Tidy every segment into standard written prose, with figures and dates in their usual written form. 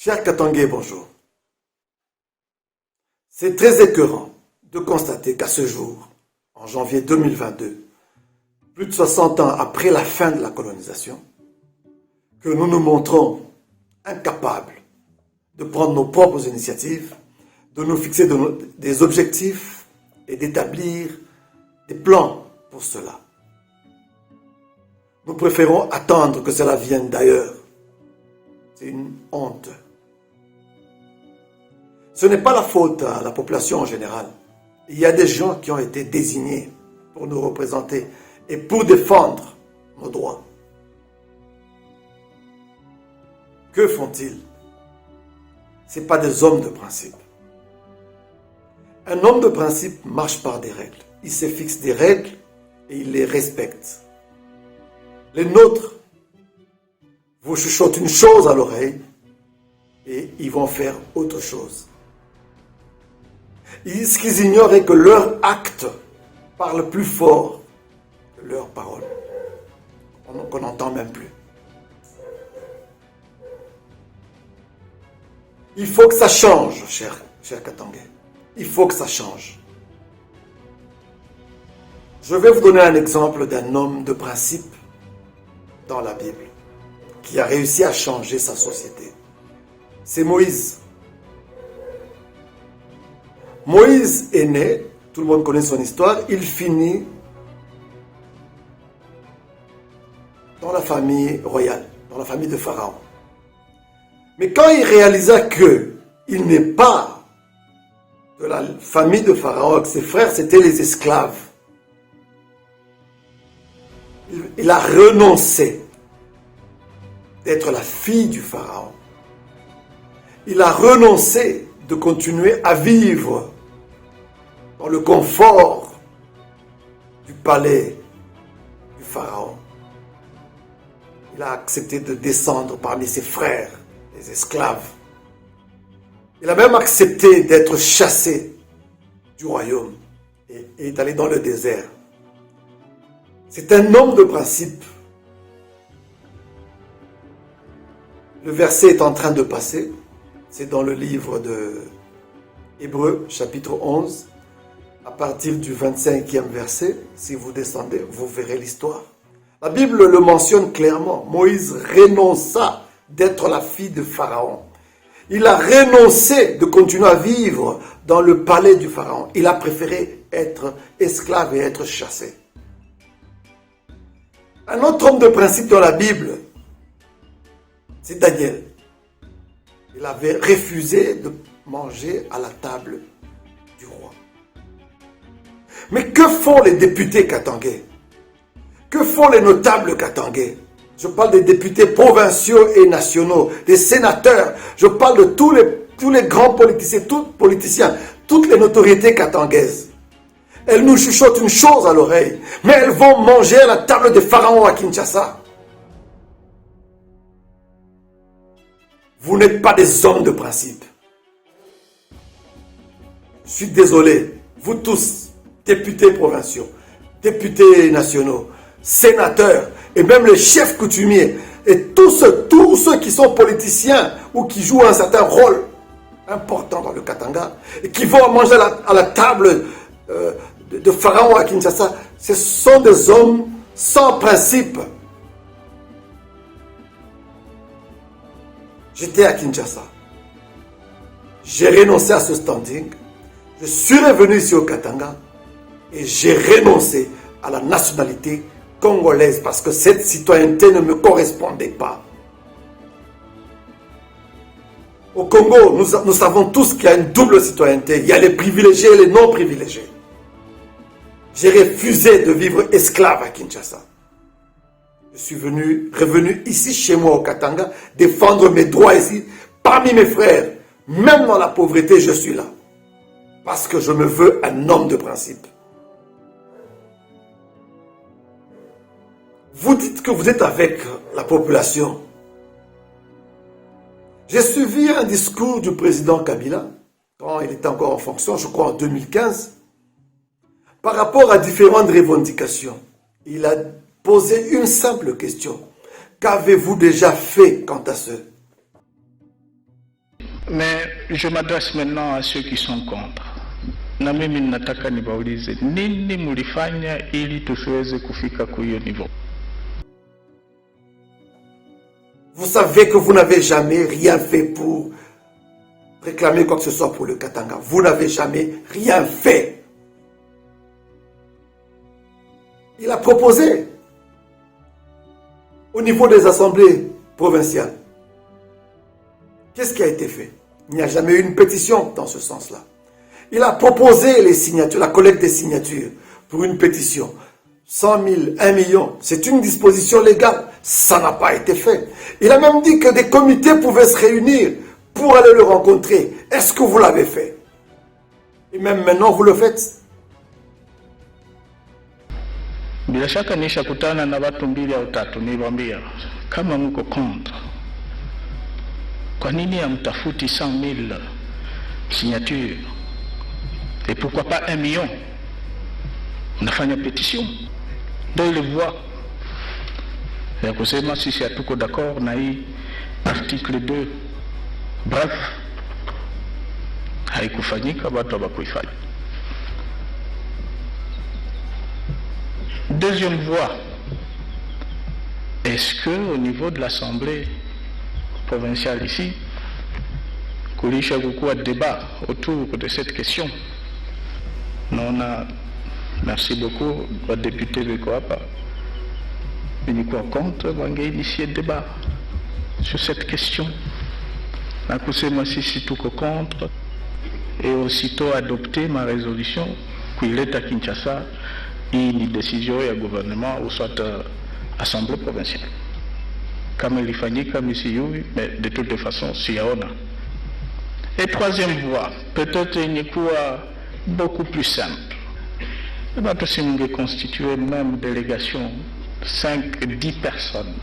Cher Katangé, bonjour. C'est très écœurant de constater qu'à ce jour, en janvier 2022, plus de 60 ans après la fin de la colonisation, que nous nous montrons incapables de prendre nos propres initiatives, de nous fixer des objectifs et d'établir des plans pour cela. Nous préférons attendre que cela vienne d'ailleurs. C'est une honte. Ce n'est pas la faute à la population en général. Il y a des gens qui ont été désignés pour nous représenter et pour défendre nos droits. Que font-ils? Ce n'est pas des hommes de principe. Un homme de principe marche par des règles. Il se fixe des règles et il les respecte. Les nôtres vous chuchotent une chose à l'oreille et ils vont faire autre chose. Ce qu'ils ignorent est que leur acte parle plus fort que leurs paroles, qu'on n'entend même plus. Il faut que ça change, cher Katangé. Il faut que ça change. Je vais vous donner un exemple d'un homme de principe dans la Bible qui a réussi à changer sa société. C'est Moïse. Moïse est né, tout le monde connaît son histoire, il finit dans la famille royale, dans la famille de Pharaon. Mais quand il réalisa qu'il n'est pas de la famille de Pharaon, que ses frères c'étaient les esclaves, il a renoncé d'être la fille du Pharaon. Il a renoncé de continuer à vivre dans le confort du palais du Pharaon. Il a accepté de descendre parmi ses frères, les esclaves. Il a même accepté d'être chassé du royaume et est allé dans le désert. C'est un homme de principe. Le verset est en train de passer. C'est dans le livre de Hébreux, chapitre 11. À partir du 25e verset, si vous descendez, vous verrez l'histoire. La Bible le mentionne clairement. Moïse renonça d'être la fille de Pharaon. Il a renoncé de continuer à vivre dans le palais du Pharaon. Il a préféré être esclave et être chassé. Un autre homme de principe dans la Bible, c'est Daniel. Il avait refusé de manger à la table du roi. Mais que font les députés katangais? Que font les notables katangais? Je parle des députés provinciaux et nationaux, des sénateurs. Je parle de tous les grands politiciens, toutes les notoriétés katangaises. Elles nous chuchotent une chose à l'oreille, mais elles vont manger à la table des pharaons à Kinshasa. Vous n'êtes pas des hommes de principe. Je suis désolé, vous tous, députés provinciaux, députés nationaux, sénateurs, et même les chefs coutumiers, et tous ceux qui sont politiciens ou qui jouent un certain rôle important dans le Katanga, et qui vont manger à la table de Pharaon à Kinshasa, ce sont des hommes sans principe. J'étais à Kinshasa. J'ai renoncé à ce standing. Je suis revenu ici au Katanga et j'ai renoncé à la nationalité congolaise parce que cette citoyenneté ne me correspondait pas. Au Congo, nous savons tous qu'il y a une double citoyenneté. Il y a les privilégiés et les non privilégiés. J'ai refusé de vivre esclave à Kinshasa. Je suis revenu ici chez moi au Katanga, défendre mes droits ici, parmi mes frères. Même dans la pauvreté, je suis là. Parce que je me veux un homme de principe. Vous dites que vous êtes avec la population. J'ai suivi un discours du président Kabila, quand il était encore en fonction, je crois en 2015, par rapport à différentes revendications. Il a posé une simple question. Qu'avez-vous déjà fait quant à ce? Mais je m'adresse maintenant à ceux qui sont contre. Na mimi nataka nibaulize, nini mulifanya ili tusiweze kufika kwa hiyo niveau? Vous savez que vous n'avez jamais rien fait pour réclamer quoi que ce soit pour le Katanga. Vous n'avez jamais rien fait. Il a proposé au niveau des assemblées provinciales. Qu'est-ce qui a été fait? Il n'y a jamais eu une pétition dans ce sens-là. Il a proposé les signatures, la collecte des signatures pour une pétition. 100 000, 1 million, c'est une disposition légale. Ça n'a pas été fait. Il a même dit que des comités pouvaient se réunir pour aller le rencontrer. Est-ce que vous l'avez fait? Et même maintenant, vous le faites. Bila shaka nishakutana na watu mbili au tatu, niliwaambia kama mko contre, kwa nini hamtafuti 100 000 signatures? Et pourquoi pas 1 million? Nafanya pétition. Ndio ile voix ya kusema sisi hatuko d'accord na hii article 2. Bref, haikufanyika, watu hawakuifanya. Deuxième voie, est-ce que au niveau de l'Assemblée provinciale ici, kulisha kukuwa débat autour de cette question? Non, merci beaucoup aux députés de Koapa. Ils sont contre, ils ont initié le débat sur cette question. À cause moi si tout contre, et aussitôt adopter ma résolution qu'il est à Kinshasa, une décision du gouvernement ou soit assemblée provinciale. Comme il fallait, comme ici, mais de toute façon, si on a. Et troisième voie, peut-être une voie beaucoup plus simple. Il va aussi constituer même délégation 5-10 personnes.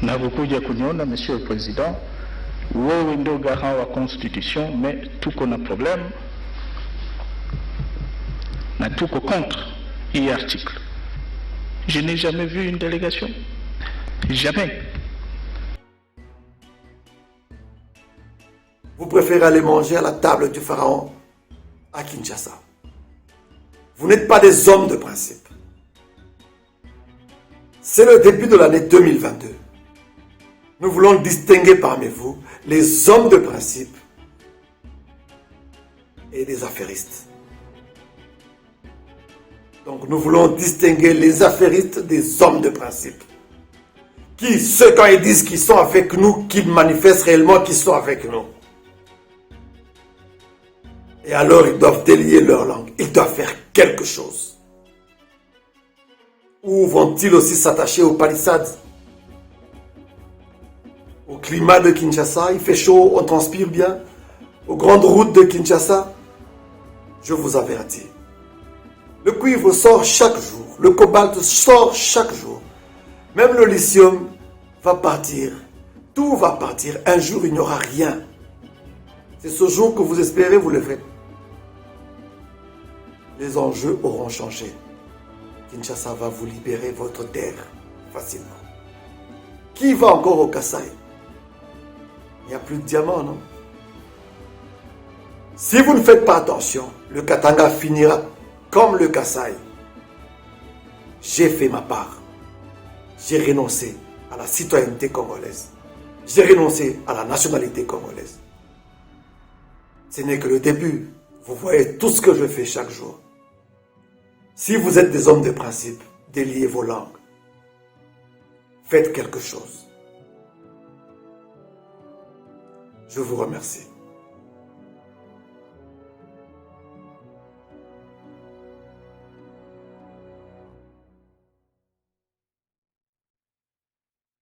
Nakukuja kuniona, Monsieur le Président, wewe ndio garant wa constitution, mais tout qu'on a problème, na tout contre y article. Je n'ai jamais vu une délégation. Jamais. Vous préférez aller manger à la table du pharaon à Kinshasa. Vous n'êtes pas des hommes de principe. C'est le début de l'année 2022. Nous voulons distinguer parmi vous les hommes de principe et les affairistes. Donc nous voulons distinguer les affairistes des hommes de principe. Qui, ceux quand ils disent qu'ils sont avec nous, qu'ils manifestent réellement qu'ils sont avec nous. Et alors ils doivent délier leur langue. Ils doivent faire quelque chose. Ou vont-ils aussi s'attacher aux palissades? Au climat de Kinshasa, il fait chaud, on transpire bien. Aux grandes routes de Kinshasa, je vous avertis. Le cuivre sort chaque jour, le cobalt sort chaque jour. Même le lithium va partir. Tout va partir. Un jour, il n'y aura rien. C'est ce jour que vous espérez, vous le faites. Les enjeux auront changé. Kinshasa va vous libérer votre terre facilement. Qui va encore au Kasaï? Il n'y a plus de diamants, non? Si vous ne faites pas attention, le Katanga finira comme le Kasaï. J'ai fait ma part. J'ai renoncé à la citoyenneté congolaise. J'ai renoncé à la nationalité congolaise. Ce n'est que le début. Vous voyez tout ce que je fais chaque jour. Si vous êtes des hommes de principe, déliez vos langues. Faites quelque chose. Je vous remercie.